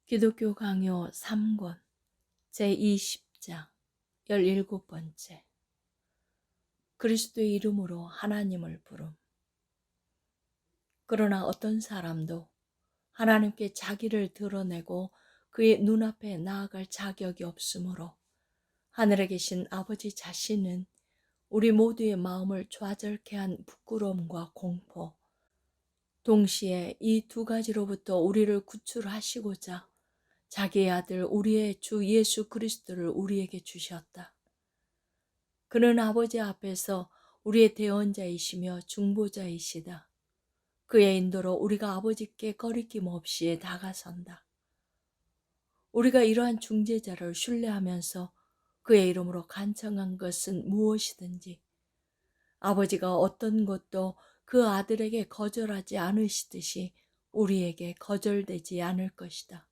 기독교 강요 3권 제20장 17번째 그리스도의 이름으로 하나님을 부름. 그러나 어떤 사람도 하나님께 자기를 드러내고 그의 눈앞에 나아갈 자격이 없으므로 하늘에 계신 아버지 자신은 우리 모두의 마음을 좌절케 한 부끄러움과 공포, 동시에 이 두 가지로부터 우리를 구출하시고자 자기의 아들 우리의 주 예수 그리스도를 우리에게 주셨다. 그는 아버지 앞에서 우리의 대언자이시며 중보자이시다. 그의 인도로 우리가 아버지께 거리낌 없이 다가선다. 우리가 이러한 중재자를 신뢰하면서 그의 이름으로 간청한 것은 무엇이든지 아버지가 어떤 것도 그 아들에게 거절하지 않으시듯이 우리에게 거절되지 않을 것이다.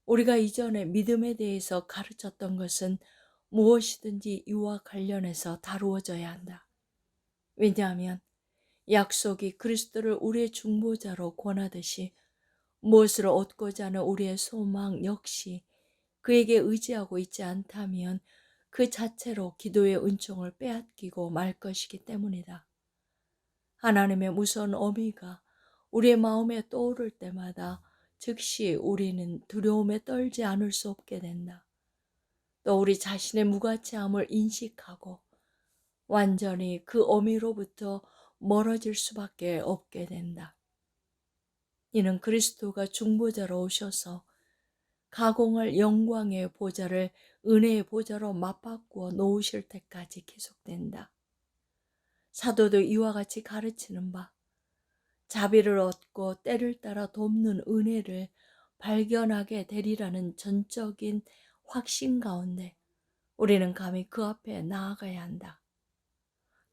우리가 이전에 믿음에 대해서 가르쳤던 것은 무엇이든지 이와 관련해서 다루어져야 한다. 왜냐하면 약속이 그리스도를 우리의 중보자로 권하듯이 무엇을 얻고자 하는 우리의 소망 역시 그에게 의지하고 있지 않다면 그 자체로 기도의 은총을 빼앗기고 말 것이기 때문이다. 하나님의 무서운 어미가 우리의 마음에 떠오를 때마다 즉시 우리는 두려움에 떨지 않을 수 없게 된다. 또 우리 자신의 무가치함을 인식하고 완전히 그 어미로부터 멀어질 수밖에 없게 된다. 이는 그리스도가 중보자로 오셔서 가공할 영광의 보좌를 은혜의 보좌로 맞바꾸어 놓으실 때까지 계속된다. 사도도 이와 같이 가르치는 바 자비를 얻고 때를 따라 돕는 은혜를 발견하게 되리라는 전적인 확신 가운데 우리는 감히 그 앞에 나아가야 한다.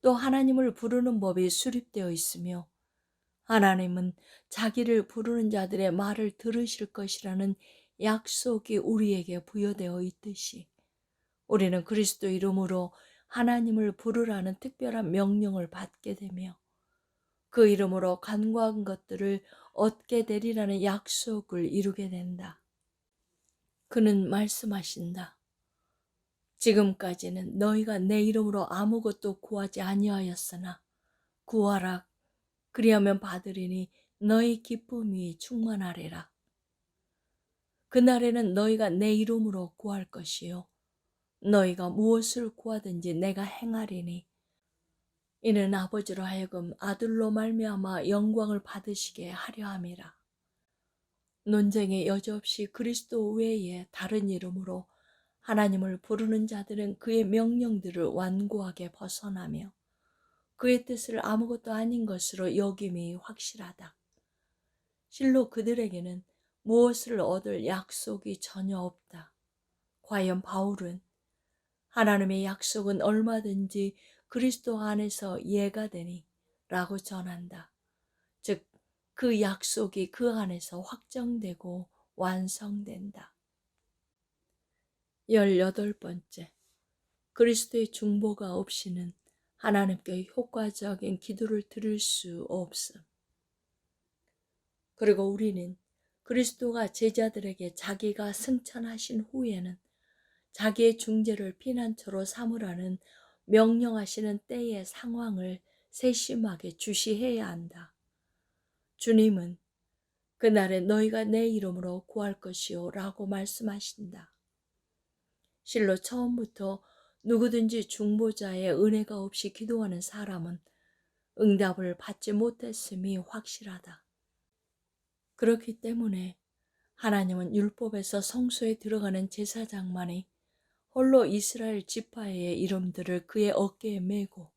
또 하나님을 부르는 법이 수립되어 있으며 하나님은 자기를 부르는 자들의 말을 들으실 것이라는 약속이 우리에게 부여되어 있듯이 우리는 그리스도 이름으로 하나님을 부르라는 특별한 명령을 받게 되며 그 이름으로 간구한 것들을 얻게 되리라는 약속을 이루게 된다. 그는 말씀하신다. 지금까지는 너희가 내 이름으로 아무것도 구하지 아니하였으나 구하라. 그리하면 받으리니 너희 기쁨이 충만하리라. 그날에는 너희가 내 이름으로 구할 것이요 너희가 무엇을 구하든지 내가 행하리니 이는 아버지로 하여금 아들로 말미암아 영광을 받으시게 하려 함이라. 논쟁에 여지없이 그리스도 외에 다른 이름으로 하나님을 부르는 자들은 그의 명령들을 완고하게 벗어나며 그의 뜻을 아무것도 아닌 것으로 여김이 확실하다. 실로 그들에게는 무엇을 얻을 약속이 전혀 없다. 과연 바울은 하나님의 약속은 얼마든지 그리스도 안에서 예가 되니 라고 전한다. 즉, 그 약속이 그 안에서 확정되고 완성된다. 18번째, 그리스도의 중보가 없이는 하나님께 효과적인 기도를 드릴 수 없음. 그리고 우리는 그리스도가 제자들에게 자기가 승천하신 후에는 자기의 중재를 피난처로 삼으라는 명령하시는 때의 상황을 세심하게 주시해야 한다. 주님은 그날에 너희가 내 이름으로 구할 것이요 라고 말씀하신다. 실로 처음부터 누구든지 중보자의 은혜가 없이 기도하는 사람은 응답을 받지 못했음이 확실하다. 그렇기 때문에 하나님은 율법에서 성소에 들어가는 제사장만이 홀로 이스라엘 지파의 이름들을 그의 어깨에 메고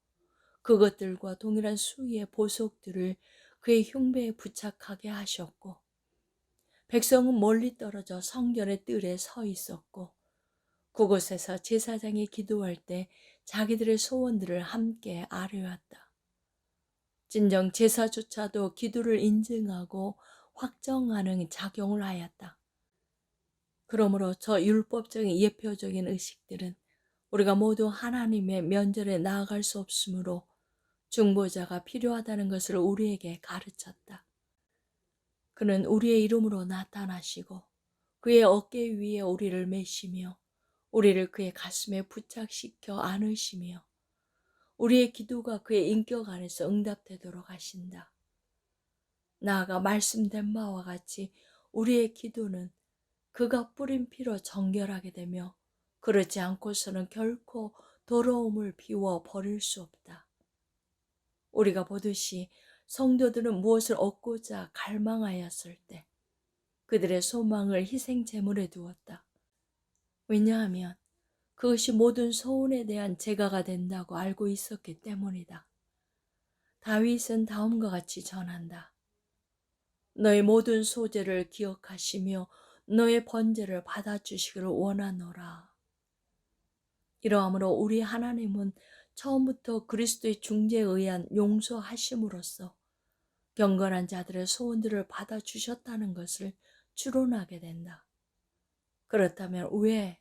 그것들과 동일한 수의 보석들을 그의 흉배에 부착하게 하셨고 백성은 멀리 떨어져 성전의 뜰에 서 있었고 그곳에서 제사장이 기도할 때 자기들의 소원들을 함께 아뢰었다. 진정 제사조차도 기도를 인증하고 확정하는 작용을 하였다. 그러므로 저 율법적인 예표적인 의식들은 우리가 모두 하나님의 면전에 나아갈 수 없으므로 중보자가 필요하다는 것을 우리에게 가르쳤다. 그는 우리의 이름으로 나타나시고 그의 어깨 위에 우리를 메시며 우리를 그의 가슴에 부착시켜 안으시며 우리의 기도가 그의 인격 안에서 응답되도록 하신다. 나아가 말씀된 바와 같이 우리의 기도는 그가 뿌린 피로 정결하게 되며 그렇지 않고서는 결코 더러움을 비워 버릴 수 없다. 우리가 보듯이 성도들은 무엇을 얻고자 갈망하였을 때 그들의 소망을 희생 제물에 두었다. 왜냐하면 그것이 모든 소원에 대한 제가가 된다고 알고 있었기 때문이다. 다윗은 다음과 같이 전한다. 너의 모든 소재를 기억하시며 너의 번제를 받아주시기를 원하노라. 이러함으로 우리 하나님은 처음부터 그리스도의 중재에 의한 용서하심으로써 경건한 자들의 소원들을 받아주셨다는 것을 추론하게 된다. 그렇다면 왜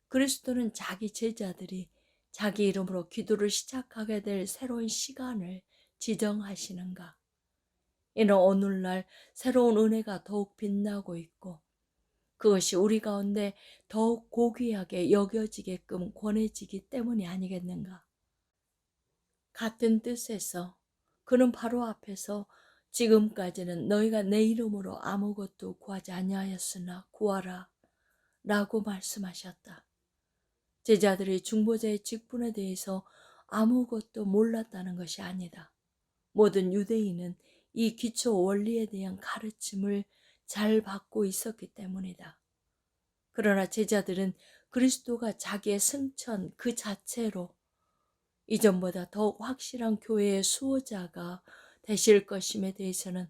그리스도는 자기 제자들이 자기 이름으로 기도를 시작하게 될 새로운 시간을 지정하시는가? 이는 오늘날 새로운 은혜가 더욱 빛나고 있고 그것이 우리 가운데 더욱 고귀하게 여겨지게끔 권해지기 때문이 아니겠는가? 같은 뜻에서 그는 바로 앞에서 지금까지는 너희가 내 이름으로 아무것도 구하지 아니하였으나 구하라 라고 말씀하셨다. 제자들이 중보자의 직분에 대해서 아무것도 몰랐다는 것이 아니다. 모든 유대인은 이 기초 원리에 대한 가르침을 잘 받고 있었기 때문이다. 그러나 제자들은 그리스도가 자기의 승천 그 자체로 이전보다 더욱 확실한 교회의 수호자가 되실 것임에 대해서는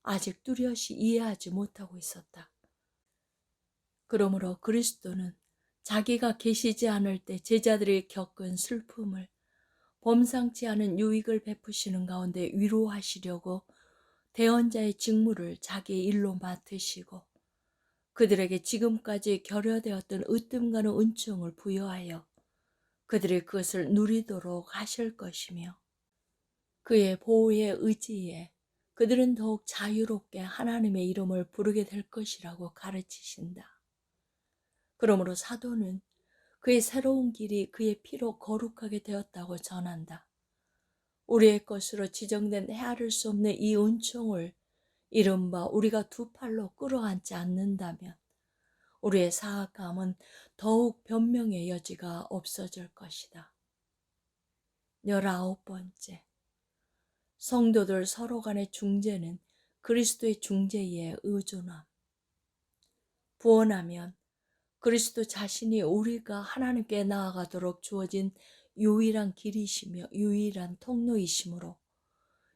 아직 뚜렷이 이해하지 못하고 있었다. 그러므로 그리스도는 자기가 계시지 않을 때 제자들이 겪은 슬픔을 범상치 않은 유익을 베푸시는 가운데 위로하시려고 대언자의 직무를 자기의 일로 맡으시고 그들에게 지금까지 결여되었던 으뜸가는 은총을 부여하여 그들이 그것을 누리도록 하실 것이며 그의 보호의 의지에 그들은 더욱 자유롭게 하나님의 이름을 부르게 될 것이라고 가르치신다. 그러므로 사도는 그의 새로운 길이 그의 피로 거룩하게 되었다고 전한다. 우리의 것으로 지정된 헤아릴 수 없는 이 은총을 이른바 우리가 두 팔로 끌어안지 않는다면 우리의 사악함은 더욱 변명의 여지가 없어질 것이다. 19번째, 성도들 서로 간의 중재는 그리스도의 중재에 의존함. 구원하면 그리스도 자신이 우리가 하나님께 나아가도록 주어진 유일한 길이시며 유일한 통로이시므로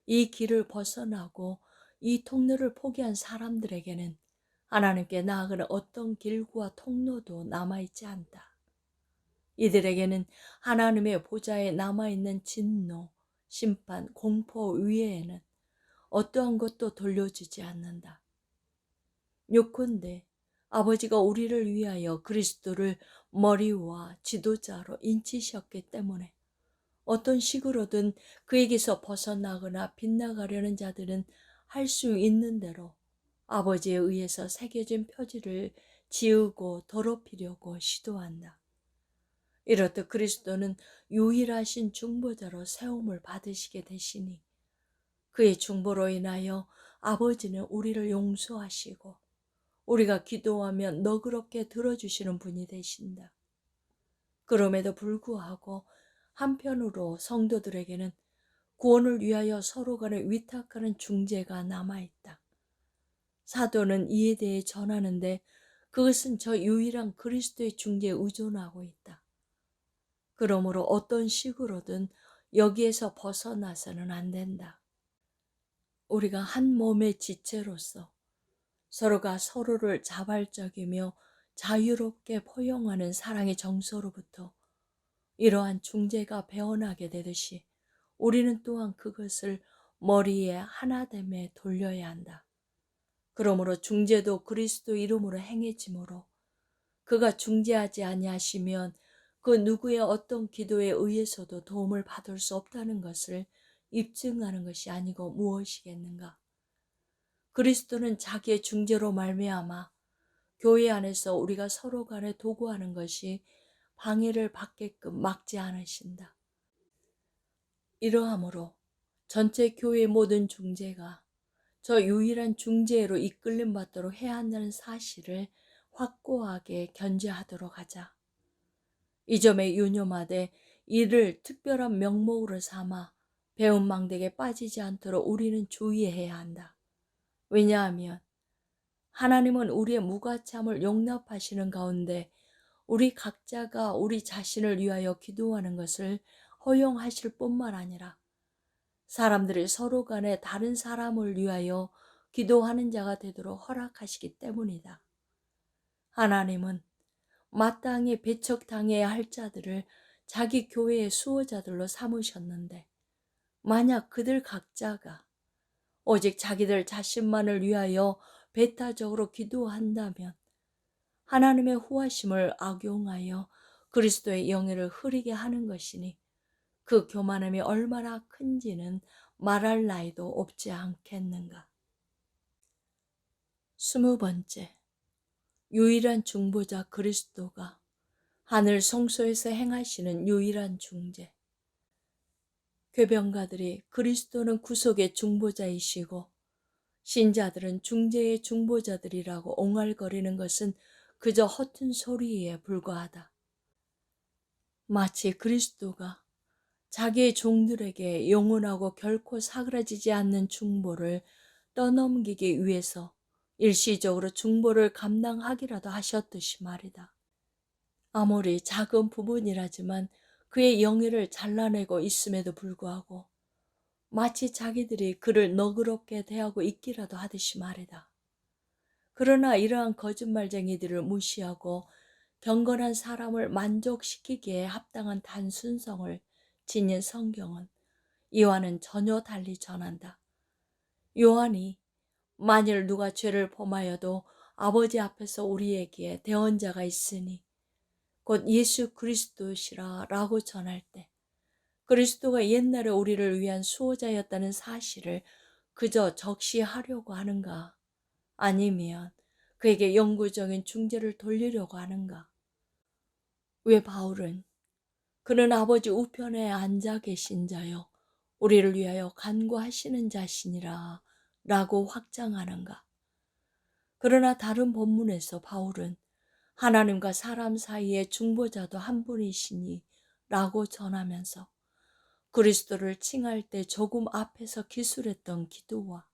이 길을 벗어나고 이 통로를 포기한 사람들에게는 하나님께 나아가는 어떤 길과 통로도 남아있지 않다. 이들에게는 하나님의 보좌에 남아있는 진노, 심판, 공포 위에에는 어떠한 것도 돌려주지 않는다. 요컨대 아버지가 우리를 위하여 그리스도를 머리와 지도자로 인치셨기 때문에 어떤 식으로든 그에게서 벗어나거나 빗나가려는 자들은 할 수 있는 대로 아버지에 의해서 새겨진 표지를 지우고 더럽히려고 시도한다. 이렇듯 그리스도는 유일하신 중보자로 세움을 받으시게 되시니 그의 중보로 인하여 아버지는 우리를 용서하시고 우리가 기도하면 너그럽게 들어주시는 분이 되신다. 그럼에도 불구하고 한편으로 성도들에게는 구원을 위하여 서로 간에 위탁하는 중재가 남아있다. 사도는 이에 대해 전하는데 그것은 저 유일한 그리스도의 중재에 의존하고 있다. 그러므로 어떤 식으로든 여기에서 벗어나서는 안 된다. 우리가 한 몸의 지체로서 서로가 서로를 자발적이며 자유롭게 포용하는 사랑의 정서로부터 이러한 중재가 배어나게 되듯이 우리는 또한 그것을 머리에 하나됨에 돌려야 한다. 그러므로 중재도 그리스도 이름으로 행해지므로 그가 중재하지 아니하시면 그 누구의 어떤 기도에 의해서도 도움을 받을 수 없다는 것을 입증하는 것이 아니고 무엇이겠는가? 그리스도는 자기의 중재로 말미암아 교회 안에서 우리가 서로 간에 도구하는 것이 방해를 받게끔 막지 않으신다. 이러함으로 전체 교회의 모든 중재가 저 유일한 중재로 이끌림 받도록 해야 한다는 사실을 확고하게 견지하도록 하자. 이 점에 유념하되 이를 특별한 명목으로 삼아 배은망덕에 빠지지 않도록 우리는 주의해야 한다. 왜냐하면 하나님은 우리의 무가참을 용납하시는 가운데 우리 각자가 우리 자신을 위하여 기도하는 것을 허용하실 뿐만 아니라 사람들이 서로 간에 다른 사람을 위하여 기도하는 자가 되도록 허락하시기 때문이다. 하나님은 마땅히 배척당해야 할 자들을 자기 교회의 수호자들로 삼으셨는데 만약 그들 각자가 오직 자기들 자신만을 위하여 배타적으로 기도한다면 하나님의 후하심을 악용하여 그리스도의 영예를 흐리게 하는 것이니 그 교만함이 얼마나 큰지는 말할 나위도 없지 않겠는가. 20번째, 유일한 중보자 그리스도가 하늘 성소에서 행하시는 유일한 중재. 궤변가들이 그리스도는 구속의 중보자이시고 신자들은 중재의 중보자들이라고 옹알거리는 것은 그저 허튼 소리에 불과하다. 마치 그리스도가 자기의 종들에게 영원하고 결코 사그라지지 않는 중보를 떠넘기기 위해서 일시적으로 중보를 감당하기라도 하셨듯이 말이다. 아무리 작은 부분이라지만 그의 영예를 잘라내고 있음에도 불구하고 마치 자기들이 그를 너그럽게 대하고 있기라도 하듯이 말이다. 그러나 이러한 거짓말쟁이들을 무시하고 경건한 사람을 만족시키기에 합당한 단순성을 지닌 성경은 이와는 전혀 달리 전한다. 요한이 만일 누가 죄를 범하여도 아버지 앞에서 우리에게 대언자가 있으니 곧 예수 그리스도시라 라고 전할 때 그리스도가 옛날에 우리를 위한 수호자였다는 사실을 그저 적시하려고 하는가? 아니면 그에게 영구적인 중재를 돌리려고 하는가? 왜 바울은 그는 아버지 우편에 앉아 계신 자요 우리를 위하여 간구하시는 자시니라 라고 확장하는가? 그러나 다른 본문에서 바울은 하나님과 사람 사이의 중보자도 한 분이시니 라고 전하면서 그리스도를 칭할 때 조금 앞에서 기술했던 기도와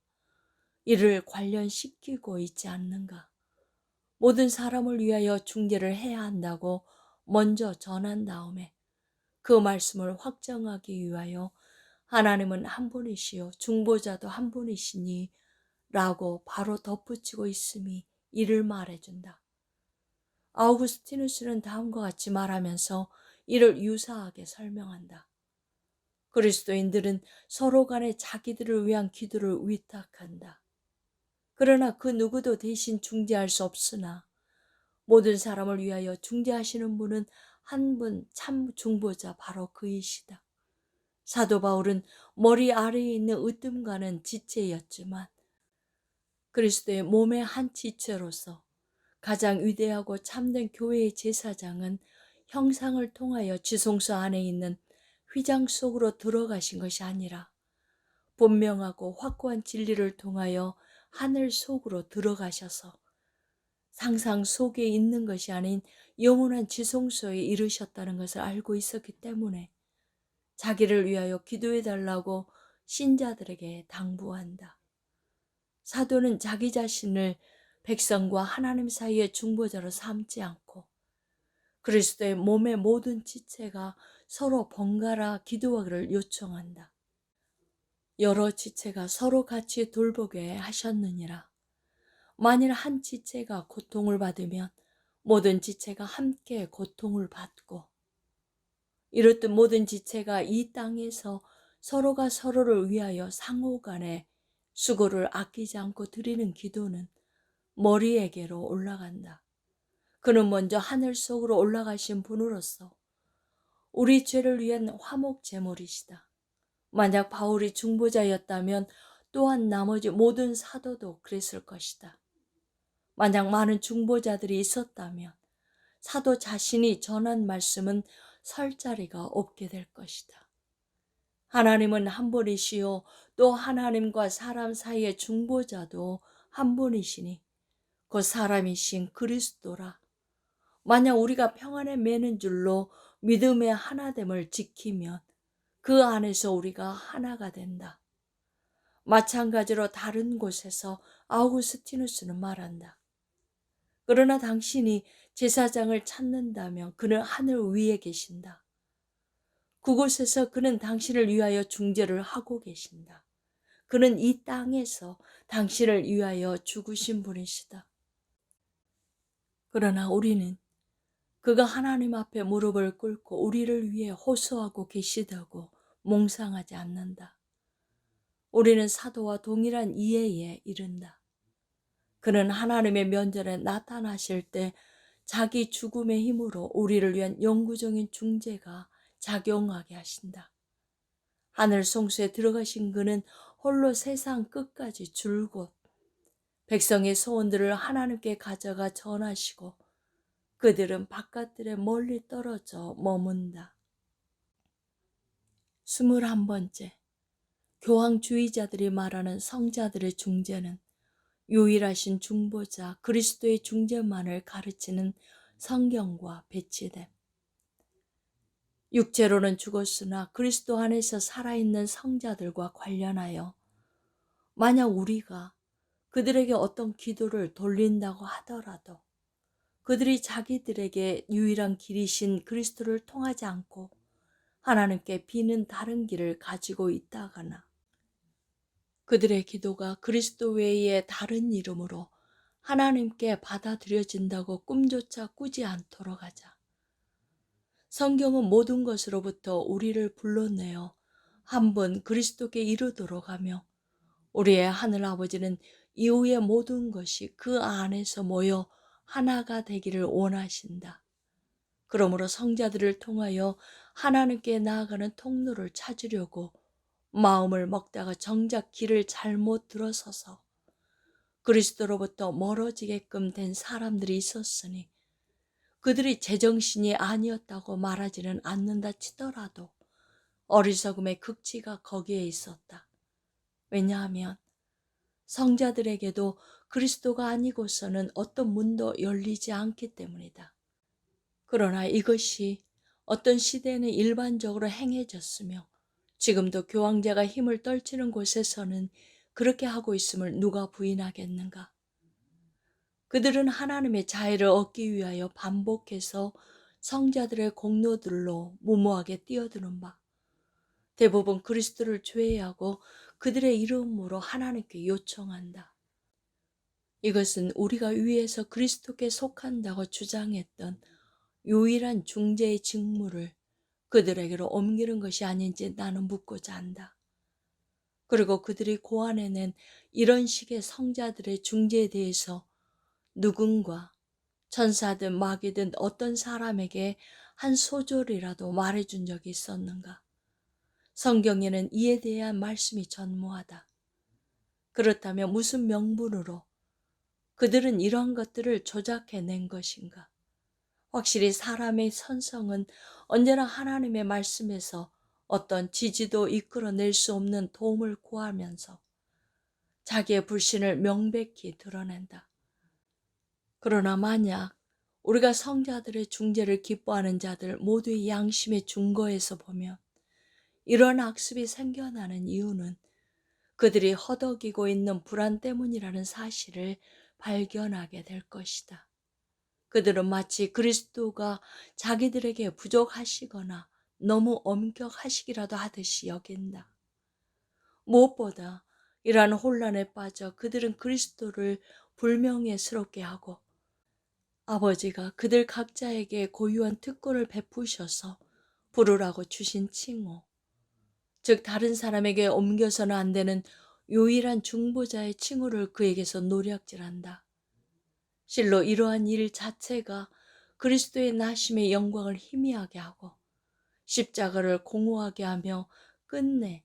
이를 관련시키고 있지 않는가? 모든 사람을 위하여 중재를 해야 한다고 먼저 전한 다음에 그 말씀을 확정하기 위하여 하나님은 한 분이시요 중보자도 한 분이시니 라고 바로 덧붙이고 있음이 이를 말해준다. 아우구스티누스는 다음과 같이 말하면서 이를 유사하게 설명한다. 그리스도인들은 서로 간에 자기들을 위한 기도를 위탁한다. 그러나 그 누구도 대신 중재할 수 없으나 모든 사람을 위하여 중재하시는 분은 한 분 참 중보자 바로 그이시다. 사도 바울은 머리 아래에 있는 으뜸가는 지체였지만 그리스도의 몸의 한 지체로서 가장 위대하고 참된 교회의 제사장은 형상을 통하여 지성소 안에 있는 휘장 속으로 들어가신 것이 아니라 분명하고 확고한 진리를 통하여 하늘 속으로 들어가셔서 상상 속에 있는 것이 아닌 영원한 지성소에 이르셨다는 것을 알고 있었기 때문에 자기를 위하여 기도해 달라고 신자들에게 당부한다. 사도는 자기 자신을 백성과 하나님 사이의 중보자로 삼지 않고 그리스도의 몸의 모든 지체가 서로 번갈아 기도하기를 요청한다. 여러 지체가 서로 같이 돌보게 하셨느니라. 만일 한 지체가 고통을 받으면 모든 지체가 함께 고통을 받고 이렇듯 모든 지체가 이 땅에서 서로가 서로를 위하여 상호간에 수고를 아끼지 않고 드리는 기도는 머리에게로 올라간다. 그는 먼저 하늘 속으로 올라가신 분으로서 우리 죄를 위한 화목 제물이시다. 만약 바울이 중보자였다면 또한 나머지 모든 사도도 그랬을 것이다. 만약 많은 중보자들이 있었다면 사도 자신이 전한 말씀은 설 자리가 없게 될 것이다. 하나님은 한 분이시요 또 하나님과 사람 사이의 중보자도 한 분이시니 그 사람이신 그리스도라. 만약 우리가 평안에 매는 줄로 믿음의 하나됨을 지키면 그 안에서 우리가 하나가 된다. 마찬가지로 다른 곳에서 아우구스티누스는 말한다. 그러나 당신이 제사장을 찾는다면 그는 하늘 위에 계신다. 그곳에서 그는 당신을 위하여 중재를 하고 계신다. 그는 이 땅에서 당신을 위하여 죽으신 분이시다. 그러나 우리는 그가 하나님 앞에 무릎을 꿇고 우리를 위해 호소하고 계시다고 몽상하지 않는다. 우리는 사도와 동일한 이해에 이른다. 그는 하나님의 면전에 나타나실 때 자기 죽음의 힘으로 우리를 위한 영구적인 중재가 작용하게 하신다. 하늘 성소에 들어가신 그는 홀로 세상 끝까지 줄곧 백성의 소원들을 하나님께 가져가 전하시고 그들은 바깥들에 멀리 떨어져 머문다. 21번째, 교황주의자들이 말하는 성자들의 중재는 유일하신 중보자 그리스도의 중재만을 가르치는 성경과 배치됨. 육체로는 죽었으나 그리스도 안에서 살아있는 성자들과 관련하여 만약 우리가 그들에게 어떤 기도를 돌린다고 하더라도 그들이 자기들에게 유일한 길이신 그리스도를 통하지 않고 하나님께 비는 다른 길을 가지고 있다거나 그들의 기도가 그리스도 외에 다른 이름으로 하나님께 받아들여진다고 꿈조차 꾸지 않도록 하자. 성경은 모든 것으로부터 우리를 불러내어 한 번 그리스도께 이르도록 하며 우리의 하늘아버지는 이후의 모든 것이 그 안에서 모여 하나가 되기를 원하신다. 그러므로 성자들을 통하여 하나님께 나아가는 통로를 찾으려고 마음을 먹다가 정작 길을 잘못 들어서서 그리스도로부터 멀어지게끔 된 사람들이 있었으니 그들이 제정신이 아니었다고 말하지는 않는다 치더라도 어리석음의 극치가 거기에 있었다. 왜냐하면 성자들에게도 그리스도가 아니고서는 어떤 문도 열리지 않기 때문이다. 그러나 이것이 어떤 시대에는 일반적으로 행해졌으며 지금도 교황제가 힘을 떨치는 곳에서는 그렇게 하고 있음을 누가 부인하겠는가? 그들은 하나님의 자애를 얻기 위하여 반복해서 성자들의 공로들로 무모하게 뛰어드는 바 대부분 그리스도를 죄하고 그들의 이름으로 하나님께 요청한다. 이것은 우리가 위에서 그리스도께 속한다고 주장했던 유일한 중재의 직무를 그들에게로 옮기는 것이 아닌지 나는 묻고자 한다. 그리고 그들이 고안해낸 이런 식의 성자들의 중재에 대해서 누군가 천사든 마귀든 어떤 사람에게 한 소절이라도 말해준 적이 있었는가? 성경에는 이에 대한 말씀이 전무하다. 그렇다면 무슨 명분으로 그들은 이러한 것들을 조작해낸 것인가? 확실히 사람의 선성은 언제나 하나님의 말씀에서 어떤 지지도 이끌어낼 수 없는 도움을 구하면서 자기의 불신을 명백히 드러낸다. 그러나 만약 우리가 성자들의 중재를 기뻐하는 자들 모두의 양심의 중거에서 보면 이런 악습이 생겨나는 이유는 그들이 허덕이고 있는 불안 때문이라는 사실을 발견하게 될 것이다. 그들은 마치 그리스도가 자기들에게 부족하시거나 너무 엄격하시기라도 하듯이 여긴다. 무엇보다 이러한 혼란에 빠져 그들은 그리스도를 불명예스럽게 하고 아버지가 그들 각자에게 고유한 특권을 베푸셔서 부르라고 주신 칭호, 즉 다른 사람에게 옮겨서는 안 되는 유일한 중보자의 칭호를 그에게서 노략질한다. 실로 이러한 일 자체가 그리스도의 나심의 영광을 희미하게 하고 십자가를 공허하게 하며 끝내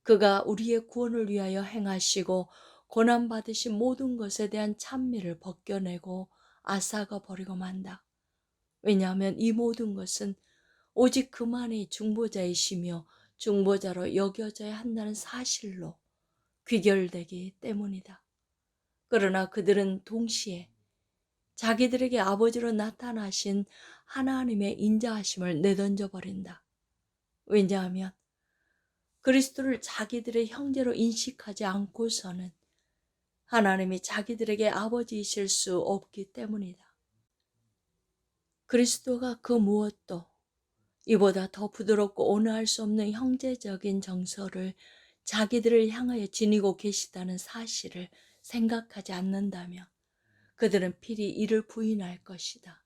그가 우리의 구원을 위하여 행하시고 고난받으신 모든 것에 대한 찬미를 벗겨내고 앗아가 버리고 만다. 왜냐하면 이 모든 것은 오직 그만이 중보자이시며 중보자로 여겨져야 한다는 사실로 귀결되기 때문이다. 그러나 그들은 동시에 자기들에게 아버지로 나타나신 하나님의 인자하심을 내던져 버린다. 왜냐하면 그리스도를 자기들의 형제로 인식하지 않고서는 하나님이 자기들에게 아버지이실 수 없기 때문이다. 그리스도가 그 무엇도 이보다 더 부드럽고 온화할 수 없는 형제적인 정서를 자기들을 향하여 지니고 계시다는 사실을 생각하지 않는다면 그들은 필히 이를 부인할 것이다.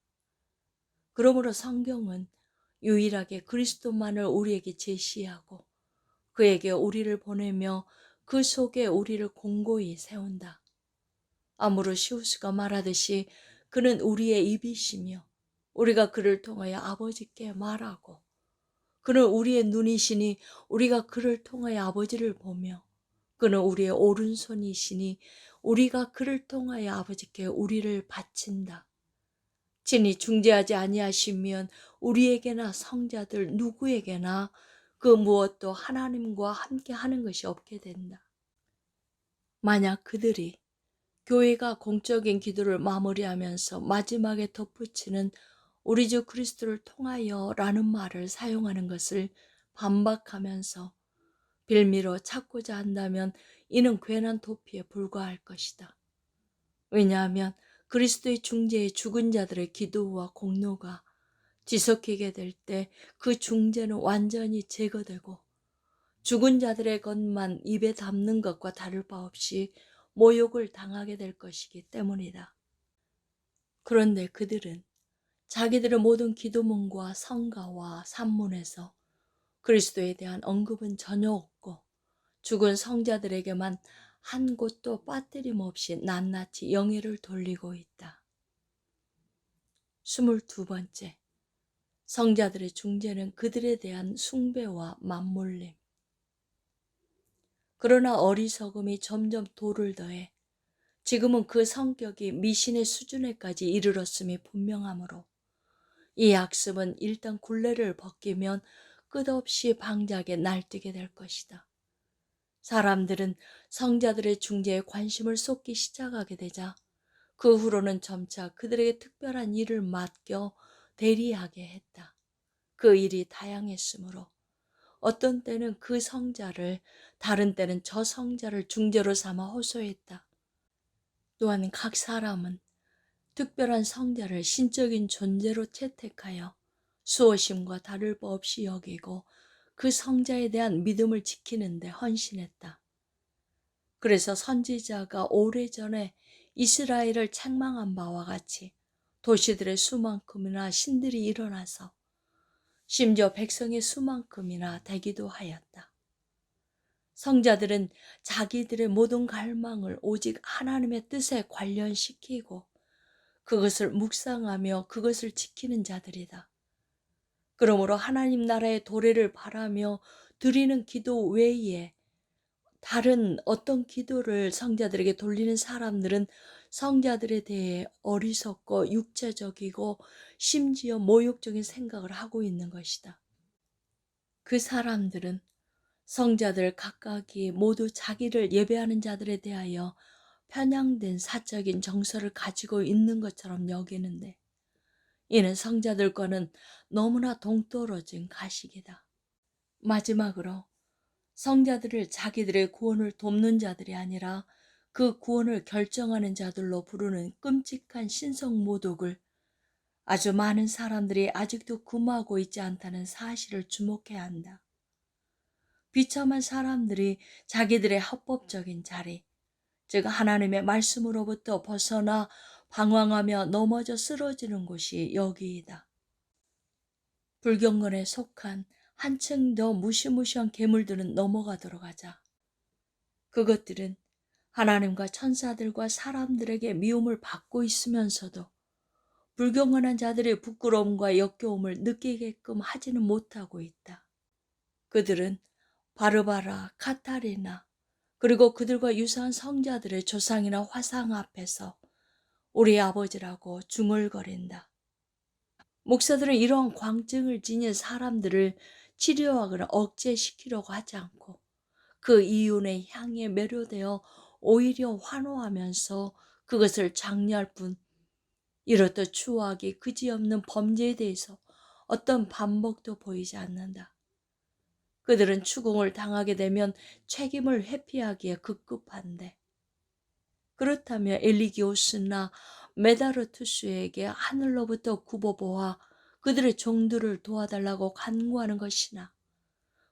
그러므로 성경은 유일하게 그리스도만을 우리에게 제시하고 그에게 우리를 보내며 그 속에 우리를 공고히 세운다. 아모르시우스가 말하듯이 그는 우리의 입이시며 우리가 그를 통하여 아버지께 말하고 그는 우리의 눈이시니 우리가 그를 통하여 아버지를 보며 그는 우리의 오른손이시니 우리가 그를 통하여 아버지께 우리를 바친다. 친히 중재하지 아니하시면 우리에게나 성자들 누구에게나 그 무엇도 하나님과 함께 하는 것이 없게 된다. 만약 그들이 교회가 공적인 기도를 마무리하면서 마지막에 덧붙이는 우리 주 그리스도를 통하여 라는 말을 사용하는 것을 반박하면서 빌미로 찾고자 한다면 이는 괜한 도피에 불과할 것이다. 왜냐하면 그리스도의 중재에 죽은 자들의 기도와 공로가 지속하게 될 때 그 중재는 완전히 제거되고 죽은 자들의 것만 입에 담는 것과 다를 바 없이 모욕을 당하게 될 것이기 때문이다. 그런데 그들은 자기들의 모든 기도문과 성가와 산문에서 그리스도에 대한 언급은 전혀 없고 죽은 성자들에게만 한 곳도 빠뜨림 없이 낱낱이 영예를 돌리고 있다. 22번째, 성자들의 중재는 그들에 대한 숭배와 맞물림. 그러나 어리석음이 점점 도를 더해 지금은 그 성격이 미신의 수준에까지 이르렀음이 분명하므로 이 악습은 일단 굴레를 벗기면 끝없이 방작에 날뛰게 될 것이다. 사람들은 성자들의 중재에 관심을 쏟기 시작하게 되자 그 후로는 점차 그들에게 특별한 일을 맡겨 대리하게 했다. 그 일이 다양했으므로 어떤 때는 그 성자를, 다른 때는 저 성자를 중재로 삼아 호소했다. 또한 각 사람은 특별한 성자를 신적인 존재로 채택하여 수호심과 다를 바 없이 여기고 그 성자에 대한 믿음을 지키는 데 헌신했다. 그래서 선지자가 오래전에 이스라엘을 책망한 바와 같이 도시들의 수만큼이나 신들이 일어나서 심지어 백성의 수만큼이나 되기도 하였다. 성자들은 자기들의 모든 갈망을 오직 하나님의 뜻에 관련시키고 그것을 묵상하며 그것을 지키는 자들이다. 그러므로 하나님 나라의 도래를 바라며 드리는 기도 외에 다른 어떤 기도를 성자들에게 돌리는 사람들은 성자들에 대해 어리석고 육체적이고 심지어 모욕적인 생각을 하고 있는 것이다. 그 사람들은 성자들 각각이 모두 자기를 예배하는 자들에 대하여 편향된 사적인 정서를 가지고 있는 것처럼 여기는데 이는 성자들과는 너무나 동떨어진 가식이다. 마지막으로 성자들을 자기들의 구원을 돕는 자들이 아니라 그 구원을 결정하는 자들로 부르는 끔찍한 신성 모독을 아주 많은 사람들이 아직도 금하고 있지 않다는 사실을 주목해야 한다. 비참한 사람들이 자기들의 합법적인 자리, 즉 하나님의 말씀으로부터 벗어나 방황하며 넘어져 쓰러지는 곳이 여기이다. 불경건에 속한 한층 더 무시무시한 괴물들은 넘어가도록 하자. 그것들은 하나님과 천사들과 사람들에게 미움을 받고 있으면서도 불경건한 자들의 부끄러움과 역겨움을 느끼게끔 하지는 못하고 있다. 그들은 바르바라, 카타리나, 그리고 그들과 유사한 성자들의 조상이나 화상 앞에서 우리 아버지라고 중얼거린다. 목사들은 이러한 광증을 지닌 사람들을 치료하거나 억제시키려고 하지 않고 그 이윤의 향에 매료되어 오히려 환호하면서 그것을 장려할 뿐, 이렇듯 추하기 그지없는 범죄에 대해서 어떤 반복도 보이지 않는다. 그들은 추궁을 당하게 되면 책임을 회피하기에 급급한데, 그렇다면 엘리기오스나 메다르투스에게 하늘로부터 구보보아 그들의 종들을 도와달라고 간구하는 것이나,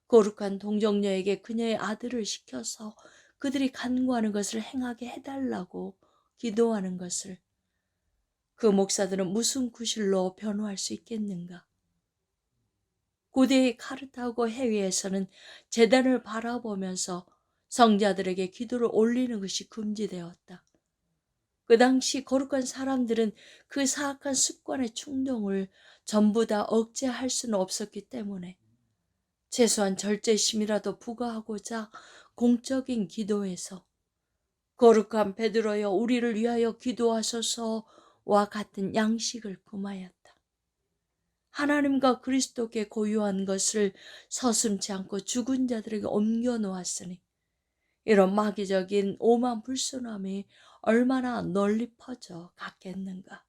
거룩한 동정녀에게 그녀의 아들을 시켜서 그들이 간구하는 것을 행하게 해달라고 기도하는 것을 그 목사들은 무슨 구실로 변호할 수 있겠는가? 고대의 카르타고 해외에서는 제단을 바라보면서 성자들에게 기도를 올리는 것이 금지되었다. 그 당시 거룩한 사람들은 그 사악한 습관의 충동을 전부 다 억제할 수는 없었기 때문에 최소한 절제심이라도 부과하고자 공적인 기도에서 거룩한 베드로여 우리를 위하여 기도하소서와 같은 양식을 금하였다. 하나님과 그리스도께 고유한 것을 서슴지 않고 죽은 자들에게 옮겨 놓았으니 이런 마귀적인 오만 불순함이 얼마나 널리 퍼져 갔겠는가.